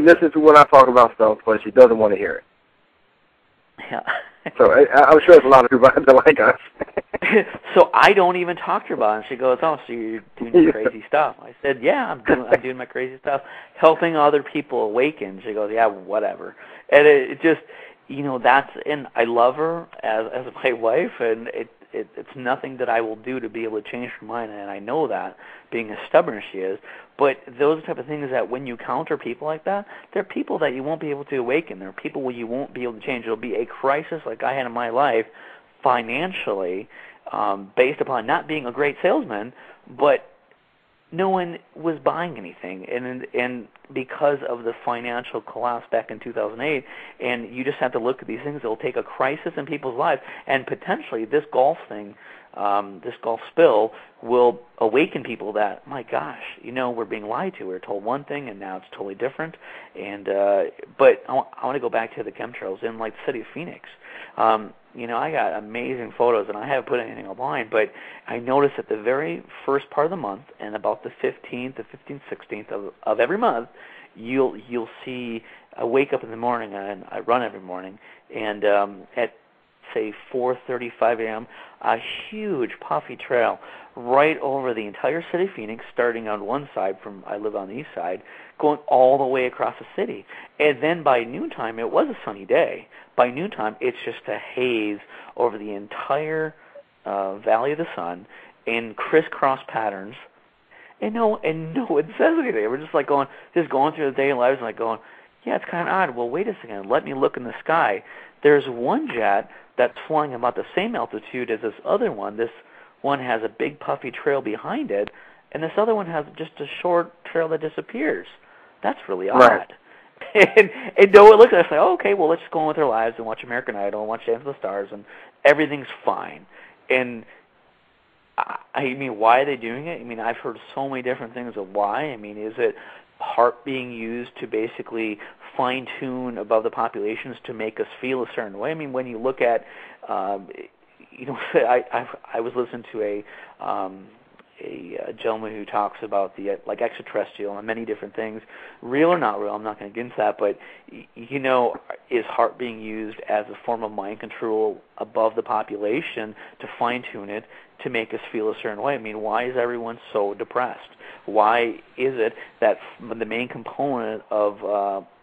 listens to when I talk about stuff, but she doesn't want to hear it. Yeah. So I'm sure there's a lot of people that like us. So I don't even talk to her about it. And she goes, "Oh, so you're doing crazy stuff?" I said, "Yeah, I'm doing my crazy stuff, helping other people awaken." She goes, "Yeah, whatever." And it just, and I love her as my wife, and it's nothing that I will do to be able to change her mind, and I know that, being as stubborn as she is. But those type of things that when you counter people like that, they're people that you won't be able to awaken. They're people where you won't be able to change. It'll be a crisis like I had in my life financially, based upon not being a great salesman, but no one was buying anything, and because of the financial collapse back in 2008, and you just have to look at these things. It'll take a crisis in people's lives, and potentially this golf thing, this golf spill, will awaken people that, my gosh, we're being lied to. We were told one thing, and now it's totally different. And but I want to go back to the chemtrails in the city of Phoenix. I got amazing photos, and I haven't put anything online, but I noticed at the very first part of the month, and about the 15th, 16th of every month, you'll see, I wake up in the morning, and I run every morning, and at, say, 4:35 a.m., a huge puffy trail right over the entire city of Phoenix, starting on one side I live on the east side, going all the way across the city. And then by noontime, it was a sunny day. By noontime, it's just a haze over the entire Valley of the Sun in crisscross patterns. And no one says anything. We're just going through the daily lives and going, yeah, it's kind of odd. Well, wait a second. Let me look in the sky. There's one jet that's flying about the same altitude as this other one. This one has a big puffy trail behind it, and this other one has just a short trail that disappears. That's really odd. Right. And no one looks at us like, oh, okay, well, let's just go on with our lives and watch American Idol and watch Dance with the Stars, and everything's fine. And I mean, why are they doing it? I mean, I've heard so many different things of why. I mean, is it HAARP being used to basically fine-tune above the populations to make us feel a certain way? I mean, when you look at, I was listening to a gentleman who talks about the extraterrestrial and many different things, real or not real. I'm not going to get into that, but is HAARP being used as a form of mind control above the population to fine-tune it to make us feel a certain way? I mean, why is everyone so depressed? Why is it that the main component of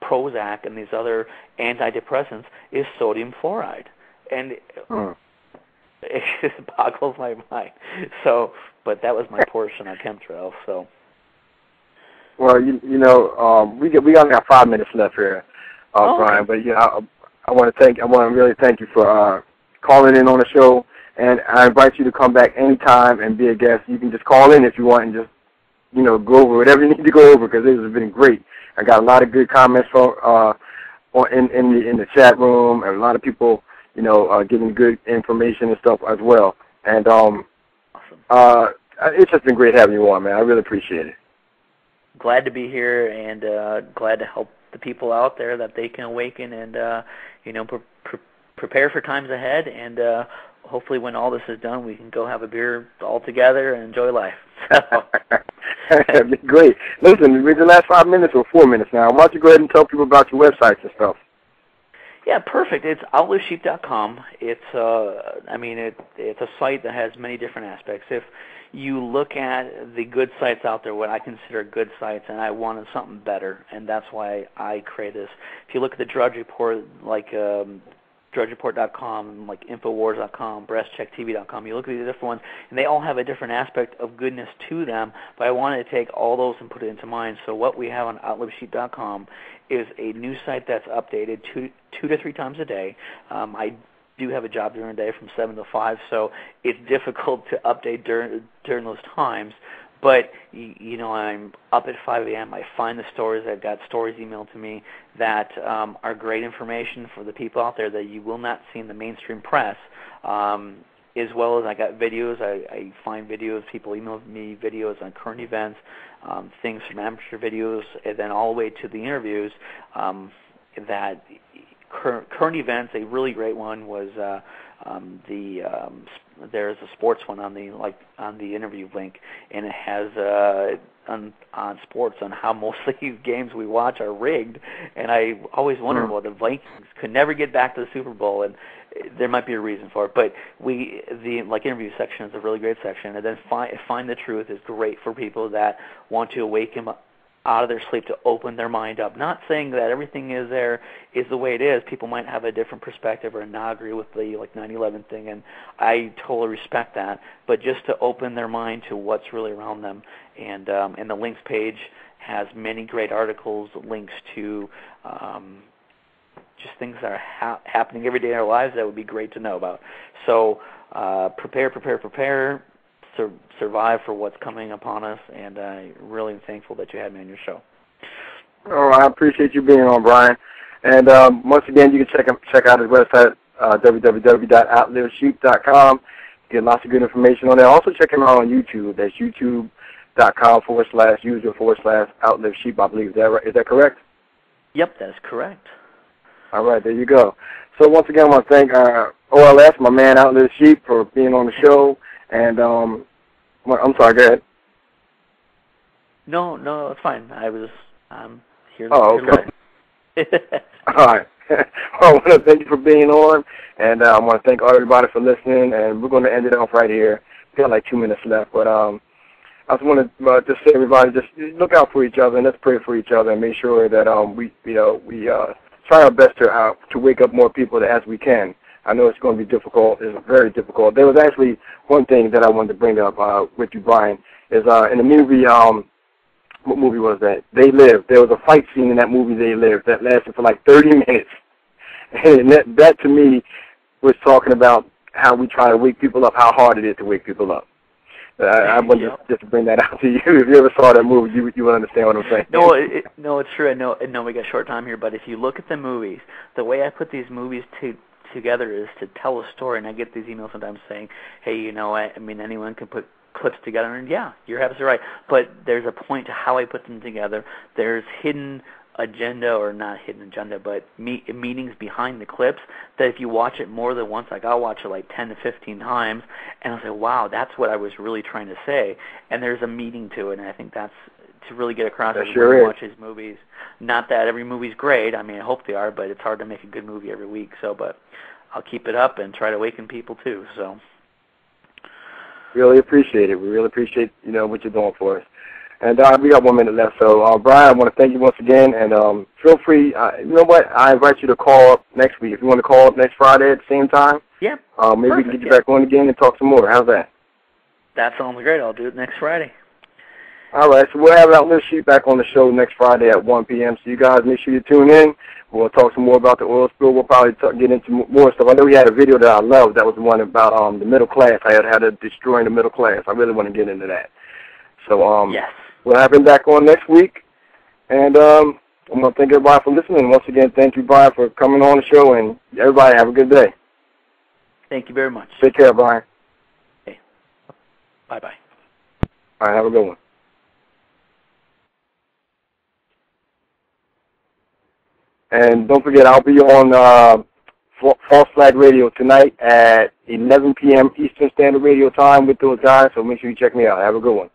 Prozac and these other antidepressants is sodium fluoride? And it just boggles my mind. So, but that was my portion on chemtrails. So, well, we only got 5 minutes left here, Brian. Okay. But I want to really thank you for calling in on the show, and I invite you to come back anytime and be a guest. You can just call in if you want and just go over whatever you need to go over, because this has been great. I got a lot of good comments from in the chat room, and a lot of people giving good information and stuff as well. And awesome. It's just been great having you on, man. I really appreciate it. Glad to be here, and glad to help the people out there that they can awaken and prepare for times ahead. And hopefully, when all this is done, we can go have a beer all together and enjoy life. That'd be great. Listen, the last 5 minutes or 4 minutes now. Why don't you go ahead and tell people about your websites and stuff? Yeah, perfect. It's Outlivesheep.com. It's it's a site that has many different aspects. If you look at the good sites out there, what I consider good sites, and I wanted something better, and that's why I created this. If you look at the Drudge Report, like DrudgeReport.com, like Infowars.com, BreastCheckTV.com, you look at the different ones, and they all have a different aspect of goodness to them, but I wanted to take all those and put it into mine. So what we have on Outlivesheep.com is a news site that's updated two to three times a day. I do have a job during the day from 7 to 5, so it's difficult to update during those times. But, I'm up at 5 a.m. I find the stories. I've got stories emailed to me that are great information for the people out there that you will not see in the mainstream press, as well as I got videos. I find videos. People email me videos on current events, things from amateur videos, and then all the way to the interviews that current events. A really great one was there's a sports one on the interview link, and it has on sports on how most of these games we watch are rigged, and I always wonder, well, the Vikings could never get back to the Super Bowl, and there might be a reason for it. But the interview section is a really great section, and then find the truth is great for people that want to awaken out of their sleep to open their mind up. Not saying that everything is the way it is. People might have a different perspective or not agree with the 9/11 thing, and I totally respect that. But just to open their mind to what's really around them, and the links page has many great articles, links to just things that are happening every day in our lives that would be great to know about. So prepare. Survive for what's coming upon us, and I'm really thankful that you had me on your show. Oh, I appreciate you being on, Brian. And once again, you can check out his website, www.outlivesheep.com. Get lots of good information on there. Also check him out on YouTube. That's youtube.com/user/outlivesheep, I believe. Is that correct? Yep, that is correct. All right, there you go. So once again, I want to thank OLS, my man Outlivesheep, for being on the show. And I'm sorry, go ahead. No, it's fine. I'm here. Oh, okay. All right. I want to thank you for being on, and I want to thank everybody for listening. And we're going to end it off right here. We got like 2 minutes left, but I just want to just say, everybody, just look out for each other and let's pray for each other and make sure that we try our best to wake up more people as we can. I know it's going to be difficult. It's very difficult. There was actually one thing that I wanted to bring up with you, Brian, is in the movie, what movie was that? They Live. There was a fight scene in that movie, They Live, that lasted for like 30 minutes. And that to me was talking about how we try to wake people up, how hard it is to wake people up. I wanted just to bring that out to you. If you ever saw that movie, you would understand what I'm saying. No, it's true. I know we got short time here, but if you look at the movies, the way I put these movies together is to tell a story, and I get these emails sometimes saying, hey, I mean, anyone can put clips together, and yeah, you're absolutely right, but there's a point to how I put them together. There's hidden agenda, or not hidden agenda, but meanings behind the clips that if you watch it more than once, like I'll watch it like 10 to 15 times, and I'll say, wow, that's what I was really trying to say, and there's a meaning to it, and I think that's to really get across when you watch these movies. Not that every movie's great. I mean, I hope they are, but it's hard to make a good movie every week. So, but I'll keep it up and try to awaken people too. So, really appreciate it. We really appreciate what you're doing for us. And we got 1 minute left. So, Brian, I want to thank you once again. And feel free. You know what? I invite you to call up next week. If you want to call up next Friday at the same time. Yeah. Maybe we can get you back on again and talk some more. How's that? That sounds great. I'll do it next Friday. All right, so we'll have Outlivesheep back on the show next Friday at 1 p.m. So you guys make sure you tune in. We'll talk some more about the oil spill. We'll probably get into more stuff. I know we had a video that I loved. That was the one about the middle class. I had how to destroy the middle class. I really want to get into that. So yes. We'll have him back on next week. And I'm going to thank everybody for listening. Once again, thank you, Brian, for coming on the show. And everybody have a good day. Thank you very much. Take care, Brian. Okay. Bye-bye. All right, have a good one. And don't forget, I'll be on False Flag Radio tonight at 11 p.m. Eastern Standard Radio Time with those guys, so make sure you check me out. Have a good one.